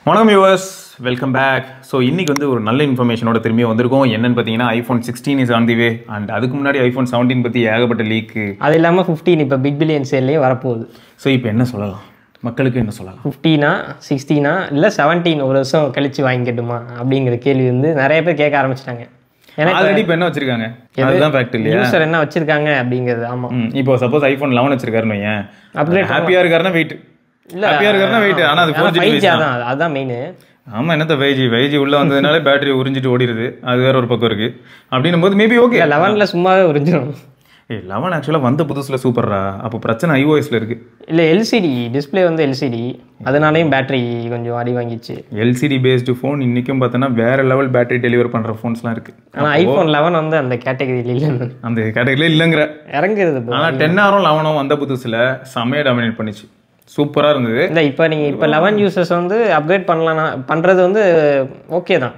வணக்கம் viewers, welcome back. So இன்றைக்கி வந்து ஒரு நல்ல இன்ஃபர்மேஷனோட திரும்பி வந்திருக்கோம். என்னென்னு பார்த்தீங்கன்னா iPhone 16 is on the way. And அதுக்கு முன்னாடி iPhone 17 பற்றி ஏகப்பட்ட லீக்கு, அது இல்லாமல் 15 இப்போ பிக் பில்லியன் சேல்லையும் வரப்போகுது. ஸோ இப்போ என்ன சொல்லலாம், மக்களுக்கு என்ன சொல்லலாம்? 15 16 இல்லை 17 ஒரு வருஷம் கழிச்சு வாங்கிக்கட்டுமா அப்படிங்கிற கேள்வி வந்து நிறைய பேர் கேட்க ஆரம்பிச்சிட்டாங்க. ஆல்ரெடி இப்போ என்ன வச்சிருக்காங்க, அதுதான் ஃபேக்ட் இல்லையா? யூசர் என்ன வச்சிருக்காங்க அப்படிங்கிறது. ஆமாம், இப்போ சப்போஸ் iPhone 11 வச்சிருக்காருன்னு வையன், அப்கிரேட் ஹாப்பியாக இருக்காருன்னா வெயிட், இல்லை ஹாப்பியாக இருக்காருன்னா வெயிட். ஆனால் அது 4G தான், அதுதான் மெயின். ஆமாம், என்னத்த 5G உள்ளே வந்ததுனால பேட்டரி உறிஞ்சிட்டு ஓடிடுது, அது வேற ஒரு பக்கம் இருக்குது. அப்படின்னும் போது மேபி ஓகே. 11 சும்மாவே உறிஞ்சிடும். 11 ஆக்சுவலாக வந்த புதுசில் சூப்பர்ரா. அப்போ பிரச்சனை iOSல இருக்குது. இல்லை எல்சிடி டிஸ்பிளே வந்து எல்சிடி, அதனாலையும் பேட்டரி கொஞ்சம் அடி வாங்கிச்சு. எல்சிடி பேஸ்டு ஃபோன் இன்றைக்கும் பார்த்தோன்னா வேறு லெவல் பேட்டரி டெலிவர் பண்ணுற ஃபோன்ஸ்லாம் இருக்குது. ஆனால் iPhone 11 வந்து அந்த கேட்டகரியில் இல்லை, அந்த கேட்டகரியில் இல்லைங்கிற இறங்குறது. ஆனால் 10R 11 வந்த புதுசில் செம்மையாக டாமினேட் பண்ணிச்சு, சூப்பராக இருந்தது. இல்லை இப்போ நீங்கள் இப்போ 11 யூசர்ஸ் வந்து அப்கிரேட் பண்ணலாம் பண்ணுறது வந்து ஓகே தான்.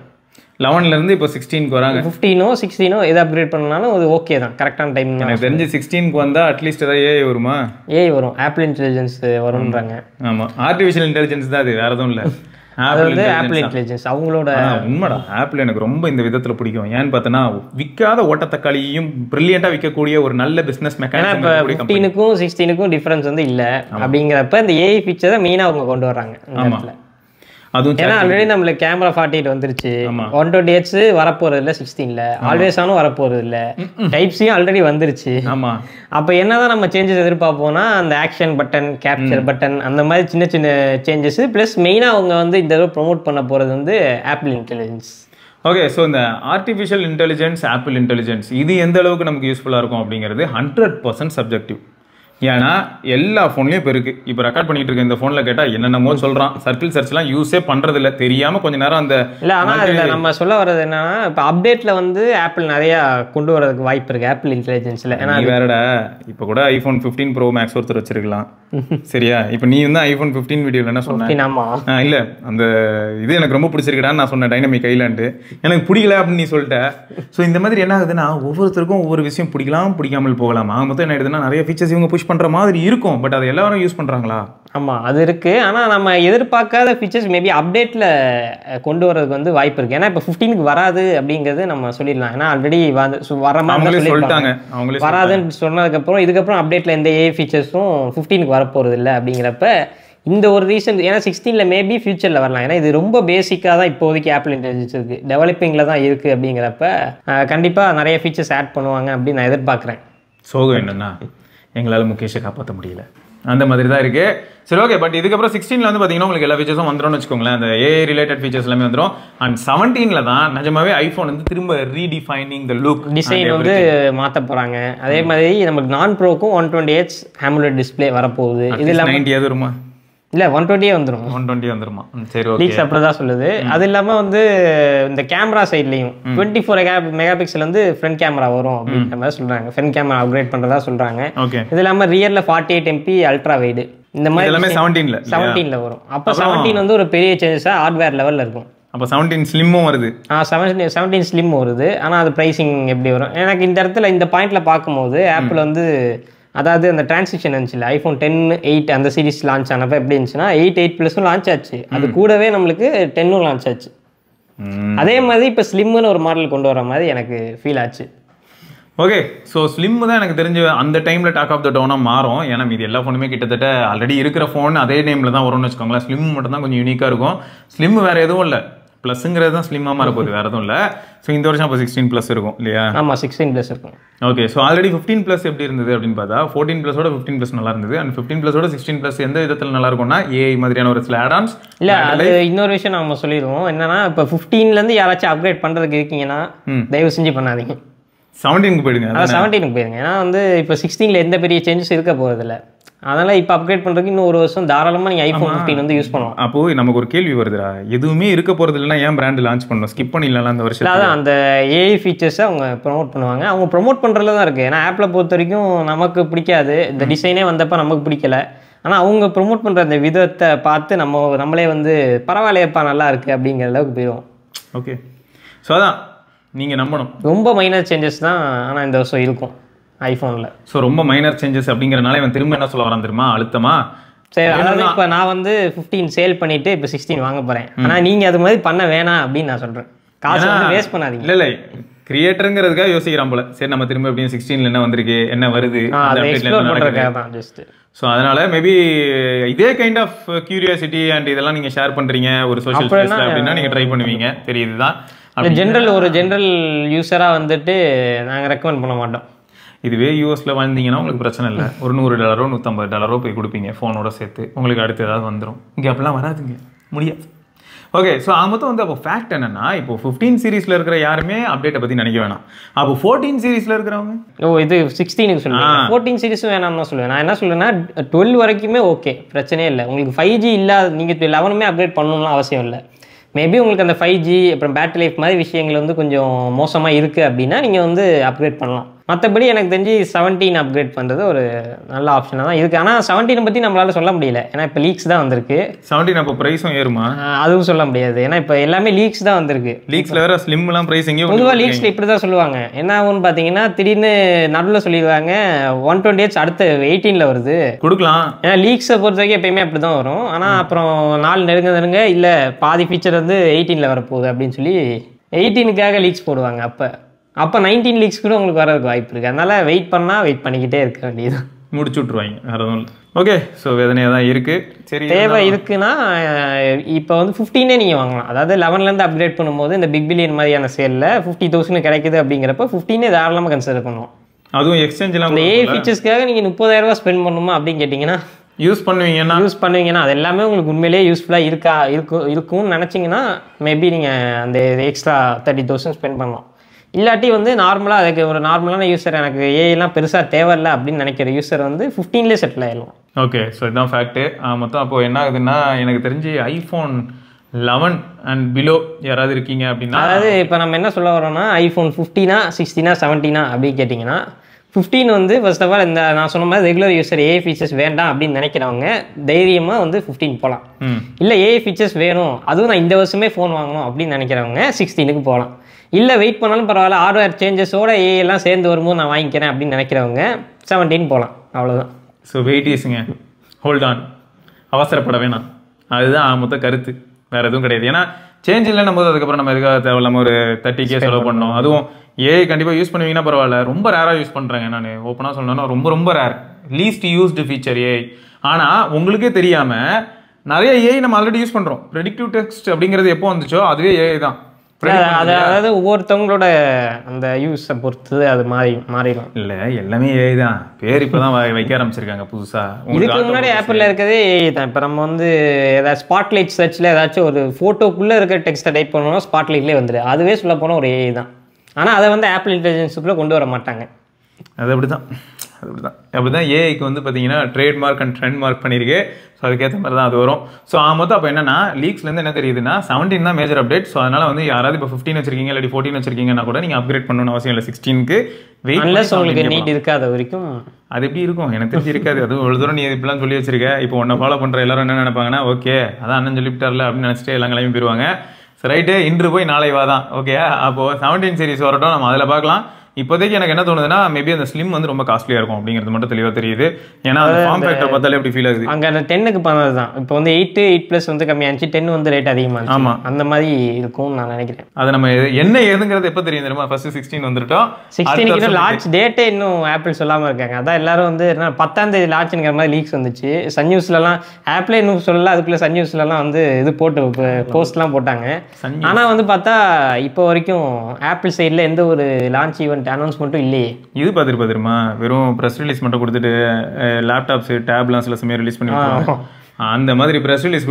11லேருந்து இப்போ 16க்கு வராங்க. 15 16 எது அப்கிரேட் பண்ணாலும் அது ஓகே தான், கரெக்டான டைம். எனக்கு தெரிஞ்சு 16க்கு வந்தால் அட்லீஸ்ட் ஏதாவது ஏஐ வருமா? ஏஐ வரும், ஆப்பிள் இன்டெலிஜென்ஸ் வரும்ன்றாங்க. ஆமாம், ஆர்டிஃபிஷியல் இன்டெலிஜென்ஸ் தான் அது, வேறு எதுவும் இல்லை. அது வந்து ஆப்பிள் இன்டெலிஜென்ஸ் அவங்களோட உண்மைடா. ஆப்பிள் எனக்கு ரொம்ப இந்த விதத்தில் பிடிக்கும். ஏன்னு பார்த்தோன்னா விற்காத ஓட்டத்தக்காளியையும் பிரில்லியண்டாக விற்கக்கூடிய ஒரு நல்ல பிஸ்னஸ் மெக்கானிசம். இப்போ 15க்கும் 16க்கும் டிஃப்ரென்ஸ் வந்து இல்லை அப்படிங்கிறப்ப இந்த ஏஐ ஃபீச்சரை மெயினாக அவங்க கொண்டு வர்றாங்க. ஆமாம், அதுவும் ஏன்னா ஆல்ரெடி நம்மளுக்கு கேமரா 48 வந்துருச்சு, 128 வரப்போறது இல்லை, 16ல ஆல்வேஸ் ஆனும் வரப்போறது இல்லை, டைப்ஸையும் ஆல்ரெடி வந்துருச்சு. ஆமா, அப்போ என்னதான் நம்ம சேஞ்சஸ் எதிர்பார்ப்போம்னா அந்த ஆக்ஷன் பட்டன், கேப்சர் பட்டன், அந்த மாதிரி சின்ன சின்ன சேஞ்சஸ். ப்ளஸ் மெயினாக அவங்க வந்து இந்த தடவை ப்ரொமோட் பண்ண போகிறது வந்து ஆப்பிள் இன்டெலிஜென்ஸ். ஓகே, ஸோ இந்த ஆர்டிஃபிஷியல் இன்டெலிஜென்ஸ், ஆப்பிள் இன்டெலிஜென்ஸ் இது எந்த அளவுக்கு நமக்கு யூஸ்ஃபுல்லாக இருக்கும் அப்படிங்கிறது 100% சப்ஜெக்டிவ். ஏன்னா எல்லா ஃபோன்லேயும் இப்போ இருக்குது. இப்போ ரெக்கார்ட் பண்ணிட்டு இருக்க இந்த ஃபோனில் கேட்டால் என்னென்னமோ சொல்கிறான். சர்க்கிள் சர்ச்லாம் யூஸே பண்ணுறதில்ல, தெரியாமல் கொஞ்ச நேரம் அந்த இல்லை. ஆனால் அதில் நம்ம சொல்ல வர்றது என்னன்னா, இப்போ அப்டேட்டில் வந்து ஆப்பிள் நிறையா கொண்டு வரதுக்கு வாய்ப்பு இருக்குது ஆப்பிள் இன்டெலிஜென்ஸில். ஏன்னா வேறடா, இப்போ கூட iPhone 15 Pro Max ஒருத்தர் வச்சிருக்கலாம், சரியா? இப்போ நீ வந்து iPhone 15 வீடியோவில் என்ன சொன்னேன்? ஆமாம், இல்லை அந்த இது எனக்கு ரொம்ப பிடிச்சிருக்கடான்னு நான் சொன்னேன், டைனமிக் ஐலாண்டு எனக்கு பிடிக்கல அப்படின்னு நீ சொல்லிட்ட. ஸோ இந்த மாதிரி என்ன ஆகுதுன்னா ஒவ்வொருத்தருக்கும் ஒவ்வொரு விஷயம் பிடிக்கலாம், பிடிக்காமல் போகலாம். மொத்தம் என்ன ஆயிடுதுன்னா நிறைய ஃபீச்சர்ஸ் இவங்க புஷ் பண்ணுற மாதிரி இருக்கும், பட் அதை எல்லாரும் யூஸ் பண்ணுறாங்களா? ஆமாம், அது இருக்குது. ஆனால் நம்ம எதிர்பார்க்காத ஃபீச்சர்ஸ் மேபி அப்டேட்டில் கொண்டு வரதுக்கு வந்து வாய்ப்பு இருக்குது. ஏன்னா இப்போ 15க்கு வராது அப்படிங்கிறது நம்ம சொல்லிடலாம். ஏன்னா ஆல்ரெடி வர மாதிரி சொல்லிட்டாங்க. அவங்களே வராதுன்னு சொன்னதுக்கப்புறம் இதுக்கப்புறம் அப்டேட்டில் எந்த ஏஐ ஃபீச்சர்ஸும் 15க்கு வரப்போகிறது இல்லை அப்படிங்கிறப்ப இந்த ஒரு ரீசன். ஏன்னா 16ல மேபி ஃபியூச்சரில் வரலாம். ஏன்னா இது ரொம்ப பேசிக்காக தான் இப்போதைக்கு ஆப்பிள் இன்டெலிஜென்ஸ் இருக்குது, டெவலப்பிங்கில் தான் இருக்குது. அப்படிங்கிறப்ப கண்டிப்பாக நிறைய ஃபீச்சர்ஸ் ஆட் பண்ணுவாங்க அப்படின்னு நான் எதிர்பார்க்குறேன். சோகம் என்னென்னா எங்களால் முகேஷை காப்பாற்ற முடியல, அந்த மாதிரி தான் இருக்குது. சரி, ஓகே. பட் இதுக்கப்புறம் 16ல வந்து பார்த்தீங்கன்னா உங்களுக்கு எல்லா ஃபீச்சர்ஸும் வந்துடும்னு வச்சுக்கோங்களேன். அந்த ஏஐ ரிலேட்டட் ஃபீச்சர்ஸ் எல்லாமே வந்துடும். அண்ட் 17ல தான் நிஜமாவே ஐஃபோன் வந்து திரும்ப ரீடிஃபைனிங் த லுக், டிசைன் வந்து மாற்ற போகிறாங்க. அதே மாதிரி நமக்கு நான் ப்ரோக்கும் 120Hz AMOLED டிஸ்பிளே வரப்போகுது. இது இல்லாமல் 90 வருமா? இல்லை 120 வந்துடும். 120 வந்துருமா? சரி, ஓகே. லீக்ஸ் அப்படி தான் சொல்லுது. அது இல்லாமல் வந்து இந்த கேமரா சைட்லையும் 24 மெகா பிக்சல் வந்து ஃப்ரண்ட் கேமரா வரும் அப்படின்ற மாதிரி சொல்கிறாங்க. ஃப்ரண்ட் கேமரா அப்கிரேட் பண்ணுறதா சொல்கிறாங்க. ஓகே. இது இல்லாமல் ரியரில் 48 MP அல்ட்ரா வைடு இந்த மாதிரி எல்லாமே 17ல வரும். அப்போ 17 வந்து ஒரு பெரிய சேஞ்சஸாக ஹார்ட்வேர் லெவலில் இருக்கும். அப்போ 17 ஸ்லிம்மும் வருது. 17 ஸ்லிம் வருது. ஆனால் அது ப்ரைஸிங் எப்படி வரும்? எனக்கு இந்த இடத்துல இந்த பாயிண்டில் பார்க்கும்போது ஆப்பிள் வந்து அதாவது அந்த டிரான்சிஷன் இருந்துச்சுல்ல, iPhone 10 8 அந்த சீரிஸ் லான்ச் ஆனப்போ எப்படி இருந்துச்சுன்னா 8 Plus லான்ச் ஆச்சு, அது கூடவே நம்மளுக்கு 10 லான்ச் ஆச்சு. அதே மாதிரி இப்போ ஸ்லிம்னு ஒரு மாடல் கொண்டு வர மாதிரி எனக்கு ஃபீல் ஆச்சு. ஓகே, ஸோ ஸ்லிம் தான் எனக்கு தெரிஞ்சு அந்த டைமில் டாக் ஆஃப் த டவுனாக மாறும். ஏன்னா இது எல்லா ஃபோனுமே கிட்டத்தட்ட ஆல்ரெடி இருக்கிற ஃபோன் அதே நேமில் தான் வரும்னு வச்சுக்கோங்களேன். ஸ்லிம் மட்டும் தான் கொஞ்சம் யூனிக்காக இருக்கும். ஸ்லிம் வேறு எதுவும் இல்லை, ப்ளஸ்ங்கிறது தான் ஸ்லிம்மாக மாற போகுது, வேறு எதுவும் இல்லை. ஸோ இந்த வருஷம் அப்போ 16 Plus இருக்கும் இல்லையா? ஆமாம், 16 Plus இருக்கும். ஓகே, ஸோ ஆல்ரெடி 15 Plus எப்படி இருந்தது அப்படின்னு பார்த்தா 14 Plus-ஓட 15 Plus நல்லா இருந்தது. அண்ட் 15 Plus-ஓட 16 Plus எந்த விதத்தில் நல்லா இருக்கும்னா ஏஐ மாதிரியான ஒரு சில ஆடான்ஸ் இல்லை. அது இன்னொரு விஷயம் நம்ம சொல்லிடுவோம் என்னன்னா, இப்போ 15லேருந்து யாராச்சும் அப்கிரேட் பண்ணுறதுக்கு இருக்கீங்கன்னா தயவு செஞ்சு பண்ணாதீங்க, 17க்கு போயிடுங்க. 17க்கு போயிருங்க. ஏன்னா வந்து இப்போ 16ல எந்த பெரிய சேஞ்சஸ் இருக்க போகிறதில்ல. அதனால் இப்போ அப்கிரேட் பண்ணுறதுக்கு இன்னும் ஒரு வருஷம் தாராளமாக நீங்கள் iPhone 15 வந்து யூஸ் பண்ணலாம். அப்போது நமக்கு ஒரு கேள்வி வருதுடா, எதுவுமே இருக்க போகிறது இல்லைன்னா ஏன் பிராண்டு லான்ச் பண்ணணும்? ஸ்கிப் பண்ணிடலாம் அந்த வருஷம். அதான் அந்த ஏஐ ஃபீச்சர்ஸை அவங்க ப்ரொமோட் பண்ணுவாங்க. அவங்க ப்ரொமோட் பண்ணுறதுல தான் இருக்குது. ஏன்னா ஆப்பிளை பொறுத்த வரைக்கும் நமக்கு பிடிக்காது, இந்த டிசைனே வந்தப்போ நமக்கு பிடிக்கல. ஆனால் அவங்க ப்ரொமோட் பண்ணுற அந்த விதத்தை பார்த்து நம்மளே வந்து பரவாயில்லையப்பா நல்லா இருக்குது அப்படிங்கிற அளவுக்கு போயிடும். ஓகே, ஸோ அதான் நீங்கள் நம்பணும். ரொம்ப மைனர் சேஞ்சஸ் தான் ஆனால் இந்த வருஷம் இருக்கும் ஐஃபோனில். ஸோ ரொம்ப மைனர் சேஞ்சஸ் அப்படிங்கிறனால இவன் திரும்ப என்ன சொல்ல வரான் தெரியுமா? அழுத்தமா சரி, அதாவது இப்போ நான் வந்து 15 சேல் பண்ணிட்டு இப்போ 16 வாங்க போறேன். ஆனா நீங்க அது மாதிரி பண்ண வேணாம் அப்படின்னு நான் சொல்றேன். காசு வந்து வேஸ்ட் பண்ணாதீங்க. இல்ல கிரியேட்டருங்கிறதுக்காக யோசிக்கிறான் போல. சரி நம்ம திரும்ப எப்படியும் 16ல என்ன வந்திருக்கு, என்ன வருது, ஸோ அதனால மேபி இதே கைண்ட் ஆஃப் கியூரியாசிட்டி அண்ட் இதெல்லாம் நீங்க ஷேர் பண்றீங்க ஒரு சோஷியல் ஸ்பேஸ்ல அப்படின்னா நீங்க ட்ரை பண்ணுவீங்க. தெரியுதுதான். ஜென்ரல் யூஸரா வந்துட்டு நாங்க ரெக்கமெண்ட் பண்ண மாட்டோம். இதுவே யூஎஸ்ல வாழ்ந்தீங்கன்னா உங்களுக்கு பிரச்சனை இல்லை. ஒரு $100 $150 போய் கொடுப்பீங்க ஃபோனோட சேர்த்து. உங்களுக்கு அடுத்து ஏதாவது வந்துடும். இங்கே அப்படிலாம் வராதுங்க, முடியாது. ஓகே, ஸோ மொத்தம் வந்து அப்போ ஃபேக்ட் என்னன்னா, இப்போ 15 சீரீஸ்ல இருக்கிற யாருமே அப்டேட்டை பற்றி நினைக்க வேணாம். அப்போ 14 சீரீஸ்ல இருக்கிறவங்க இது 16க்கு சொல்லுவேன். 14 சீரீஸும் வேணாம்னு தான் சொல்லுவேன். நான் என்ன சொல்லுவேன்னா 12 வரைக்குமே ஓகே, பிரச்சனையே இல்லை. உங்களுக்கு 5G இல்லாத நீங்கள் 11மே அப்டேட் பண்ணணும்னு அவசியம் இல்லை. மேபி உங்களுக்கு அந்த 5G அப்புறம் பேட்டரி லைஃப் மாதிரி விஷயங்கள் வந்து கொஞ்சம் மோசமாக இருக்குது அப்படின்னா நீங்கள் வந்து அப்கிரேட் பண்ணலாம். மற்றபடி எனக்கு தெரிஞ்சு 17 அப்கிரேட் பண்ணுறது ஒரு நல்ல ஆப்ஷனாக தான் இருக்குது. ஆனால் 17 பற்றி நம்மளால சொல்ல முடியல, ஏன்னா இப்போ லீக்ஸ் தான் வந்திருக்கு. 17 அப்போ ப்ரைஸும் ஏறுமா? அதுவும் சொல்ல முடியாது, ஏன்னா இப்போ எல்லாமே லீக்ஸ் தான் வந்திருக்கு. லீக்ஸில் வேறு ஸ்லிம்லாம் ப்ரைஸ் எங்கேயும் பொதுவாக லீக்ஸில் இப்படி தான் சொல்லுவாங்க. என்ன ஆகும்னு பார்த்தீங்கன்னா திடீர்னு நடுவில் சொல்லிடுவாங்க 128 அடுத்த 18ல் வருது கொடுக்கலாம். ஏன்னா லீக்ஸை பொறுத்த வரைக்கும் எப்பயுமே அப்படி தான் வரும். ஆனால் அப்புறம் நாள் நெருங்க இல்லை பாதி ஃபீச்சர் வந்து 18ல் வரப்போகுது அப்படின்னு சொல்லி 18க்காக லீக்ஸ் போடுவாங்க. அப்போ 19 லீக்ஸ் கூட உங்களுக்கு வரதுக்கு வாய்ப்பு இருக்குது. அதனால் வெயிட் பண்ணிக்கிட்டே இருக்க வேண்டியது, முடிச்சு விட்ருவாங்க. வேறு எதுவும் இல்லை. ஓகே, ஸோ வேதனையாக தான் இருக்குது. சரி, தேவை இருக்குன்னா இப்போ வந்து 15 நீங்கள் வாங்கலாம். அதாவது 11லேருந்து அப்கிரேட் பண்ணும்போது இந்த பிக் பில்லியன் மாதிரியான சேலில் 50,000 கிடைக்குது அப்படிங்கிறப்ப 15 தாராளமாக கன்சிடர் பண்ணுவோம். அதுவும் எக்ஸ்சேஞ்செலாம் இந்த ஏஐ ஃபீச்சர்ஸ்க்காக நீங்கள் 30,000 ஸ்பெண்ட் பண்ணணுமா அப்படின்னு கேட்டிங்கன்னா யூஸ் பண்ணுவீங்கன்னா அது எல்லாமே உங்களுக்கு உண்மையிலேயே யூஸ்ஃபுல்லாக இருக்கும்னு நினச்சிங்கன்னா மேபி நீங்கள் அந்த எக்ஸ்ட்ரா 30,000 ஸ்பெண்ட் பண்ணலாம். இல்லாட்டி வந்து நார்மலாக அதுக்கு ஒரு நார்மலான யூஸர் எனக்கு ஏஐலாம் பெருசாக தேவையில்லை அப்படின்னு நினைக்கிற யூஸர் வந்து 15லேயே செட்டில் ஆயிடலாம். ஓகே, ஸோ இதுதான் ஃபேக்ட்டு. மொத்தம் அப்போது என்ன ஆகுதுன்னா, எனக்கு தெரிஞ்சு iPhone 11 அண்ட் பிலோ யாராவது இருக்கீங்க அப்படின்னா, அதாவது இப்போ நம்ம என்ன சொல்ல வரோம்னா iPhone 15 16 17 அப்படின்னு கேட்டிங்கன்னா 15 வந்து ஃபர்ஸ்ட் ஆஃப் ஆல் இந்த நான் சொன்ன மாதிரி ரெகுலர் யூஸர் ஏஐ ஃபீச்சர்ஸ் வேண்டாம் அப்படின்னு நினைக்கிறவங்க தைரியமாக வந்து 15 போகலாம். இல்லை ஏஐ ஃபீச்சர்ஸ் வேணும், அதுவும் நான் இந்த வருஷமே ஃபோன் வாங்கணும் அப்படின்னு நினைக்கிறவங்க 16க்கு போகலாம். இல்லை வெயிட் பண்ணாலும் பரவாயில்ல, ஹார்ட்வேர் சேஞ்சஸோட ஏஎல்லாம் சேர்ந்து வரும்போது நான் வாங்கிக்கிறேன் அப்படின்னு நினைக்கிறவங்க 17 போகலாம். அவ்வளோதான். ஸோ வெயிட்டீஸுங்க, ஹோல்ட் ஆன், அவசரப்பட வேணாம். அதுதான் மொத்த கருத்து, வேறு எதுவும் கிடையாது. ஏன்னா சேஞ்ச் இல்லைன்னும் போது அதுக்கப்புறம் நம்ம எதுக்காக தேவையில்லாமல் ஒரு 30K செலவு பண்ணோம். அதுவும் ஏஐ கண்டிப்பாக யூஸ் பண்ணுவீங்கன்னா பரவாயில்ல, ரொம்ப ரேராக யூஸ் பண்ணுறேங்க. நான் ஓப்பனாக சொல்லணும்னா ரொம்ப rare, least used feature AI. ஆனால் உங்களுக்கே தெரியாமல் நிறைய ஏஐ நம்ம ஆல்ரெடி யூஸ் பண்ணுறோம். ப்ரெடிக்டிவ் டெக்ஸ்ட் அப்படிங்கிறது எப்போ வந்துச்சோ அதுவே ஏஐ தான். அதாவது ஒவ்வொருத்தவங்களோட அந்த யூஸை பொறுத்து அது மாறிடும். இல்லை எல்லாமே ஏஐ தான். பேர் இப்போ தான் வைக்க ஆரம்பிச்சிருக்காங்க புதுசாக. இதுக்கு முன்னாடி ஆப்பிளில் இருக்கிறதே ஏஐ தான். இப்போ நம்ம வந்து ஏதாவது ஸ்பாட்லைட் சர்ச்சில் ஏதாச்சும் ஒரு ஃபோட்டோக்குள்ளே இருக்கிற டெக்ஸ்ட்டை டைப் பண்ணோம்னா ஸ்பாட்லைட்லேயே வந்துடு. அதுவே சொல்ல போனால் ஒரு ஏஐ தான். ஆனால் அதை வந்து ஆப்பிள் இன்டெலிஜென்ஸுக்குள்ளே கொண்டு வர மாட்டாங்க. அது அப்படி தான் ஏஐக்கு வந்து பார்த்தீங்கன்னா ட்ரேட்மார்க் அண்ட் ட்ரெண்ட் மார்க் பண்ணியிருக்கு. ஸோ அதுக்கேற்ற மாதிரி தான் அது வரும். ஸோ மொத்தம் அப்போ என்னன்னா லீக்ஸ்லேருந்து என்ன தெரியுதுன்னா 17 தான் மேஜர் அப்டேட். ஸோ அதனால் வந்து யாராவது இப்போ 15 வச்சிருக்கீங்க இல்லாட்டி 14 வச்சிருக்கீங்கன்னா கூட நீங்கள் அப்கிரேட் பண்ணணும்னு அவசியம் இல்லை. 16க்கு வெயிட் உங்களுக்கு நீட் இருக்காத வரைக்கும் அது எப்படி இருக்கும் எனக்கு தெரிஞ்சு இருக்காது. அதுவும் ஒரு தூரம் நீ இப்படிலாம் சொல்லி வச்சிருக்க. இப்போ ஒன்றை ஃபாலோ பண்ணுற எல்லாரும் என்ன நினைப்பாங்கன்னா, ஓகே அதான் அண்ணன் சொல்லிவிட்டார்ல அப்படின்னு நினச்சிட்டு எல்லாம் கிளம்பி போயிடுவாங்க. சரி ரைட்டு, இன்று போய் நாளை வாதான். ஓகே, அப்போது 17 சீரிஸ் வரட்டும், நம்ம அதில் பார்க்கலாம். இப்போதைக்கு எனக்கு என்ன தோணுதுன்னா, மேபி அந்த ஸ்லிம் வந்து ரொம்ப காஸ்ட்லியாக இருக்கும் அப்படிங்கிறது மட்டும் தெளிவாக தெரியுது. ஏன்னா அந்த ஃபார்ம் ஃபேக்டர் பார்த்தாலே எப்படி ஃபீல் ஆகுது. அங்கே அந்த 10க்கு பண்ணது தான். இப்போ வந்து 8+ வந்து கம்மியாச்சு, 10 வந்து ரேட் அதிகமாக. ஆமாம், அந்த மாதிரி இருக்கும்னு நான் நினைக்கிறேன். அது நம்ம என்ன ஏதுங்கிறது எப்போ தெரியும் தெரியுமா? ஃபர்ஸ்ட் 16 வந்துட்டோம். 16க்கு லான்ச் டேட்டே இன்னும் ஆப்பிள் சொல்லாமல் இருக்காங்க. அதான் எல்லாரும் வந்து 10ஆம் தேதி லான்ச்சுங்கிற மாதிரி லீக்ஸ் வந்துச்சு. சன் நியூஸ்லலாம் ஆப்பிளே இன்னும் சொல்லல, அதுக்குள்ளே சன் நியூஸ்லலாம் வந்து இது போட்டு போஸ்ட்லாம் போட்டாங்க. ஆனால் வந்து பார்த்தா இப்போ வரைக்கும் ஆப்பிள் சைடில் எந்த ஒரு லான்ச் ஈவெண்ட் அனௌன்ஸ்மெண்ட்டும் இல்லையே. இது பார்த்துருப்பா வெறும் ப்ரெஸ் ரிலீஸ் மட்டும் கொடுத்துட்டு லேப்டாப்ஸ் டேப்லாம் சில சமயம் ரிலீஸ் பண்ணி அந்த மாதிரி ப்ரெஸ் ரிலீஸ்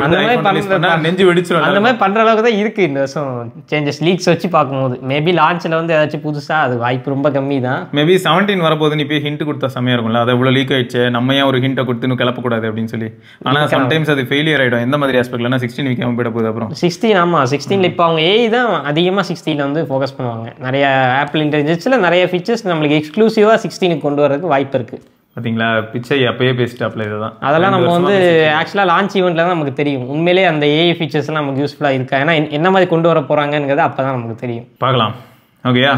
நெஞ்சு வெடிச்சிடும். அந்த மாதிரி பண்ற அளவுக்கு தான் இருக்கு இந்த வருஷம் சேஞ்சஸ் லீக்ஸ் வச்சு பார்க்கும்போது. மேபி லான்ச்ல வந்து ஏதாச்சும் புதுசா அது வாய்ப்பு ரொம்ப கம்மி தான். மேபி 17 வரப்போது நீ போய் ஹிண்ட் கொடுத்தா செமையா இருக்கும்ல. அது எவ்வளவு லீக் ஆயிடுச்சு, நம்ம ஏன் ஒரு ஹிண்ட்டை கொடுத்து கிளப்பக்கூடாது அப்படின்னு சொல்லி. ஆனா சம்டைம்ஸ் அது ஃபெயிலியர் ஆயிடும். எந்த மாதிரி ஆஸ்பெக்ட்லனா 16 விக்காம போயிட போகுது. அப்புறம் 16 ஆமா 16ல இப்போ அவங்க ஏஐ தான் அதிகமா 16ல வந்து ஃபோக்கஸ் பண்ணுவாங்க. நிறைய ஆப்பிள் இன்டெலிஜென்ஸ்ல நிறைய ஃபீச்சர்ஸ் நம்மளுக்கு எக்ஸ்க்ளூசிவா 16க்கு கொண்டு வரதுக்கு வாய்ப்பு இருக்கு. பார்த்தீங்களா, பிச்சை அப்பயே பேசிட்டாப்ல. இதுதான் அதெல்லாம் நம்ம வந்து ஆக்சுவலாக லான்ச் ஈவெண்ட்டில் தான் நமக்கு தெரியும் உண்மையிலே அந்த ஏஐ ஃபீச்சர்ஸ்லாம் நமக்கு யூஸ்ஃபுல்லாக இருக்கா, ஏன்னா என்ன மாதிரி கொண்டு வர போகிறாங்கிறது அப்போ தான் நமக்கு தெரியும். பார்க்கலாம். ஓகேயா,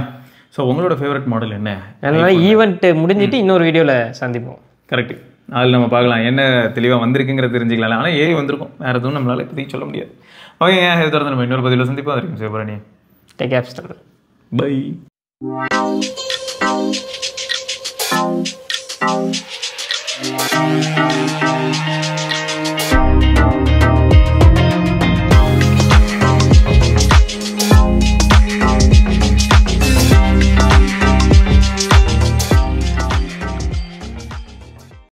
ஸோ உங்களோட ஃபேவரட் மாடல் என்ன? அதனால ஈவெண்ட் முடிஞ்சிட்டு இன்னொரு வீடியோவில் சந்திப்போம். கரெக்ட். அதில் நம்ம பார்க்கலாம் என்ன தெளிவாக வந்திருக்குங்கிறத தெரிஞ்சுக்கலாம். ஆனால் ஏஐ வந்திருக்கும், வேறு எதுவும் நம்மளால் இப்போதைக்கு சொல்ல முடியாது. ஓகே, இதை தொடர்ந்து நம்ம இன்னொரு பதிவில் சந்திப்போம். அது வரைக்கும் Sivabarani, take care sister, by.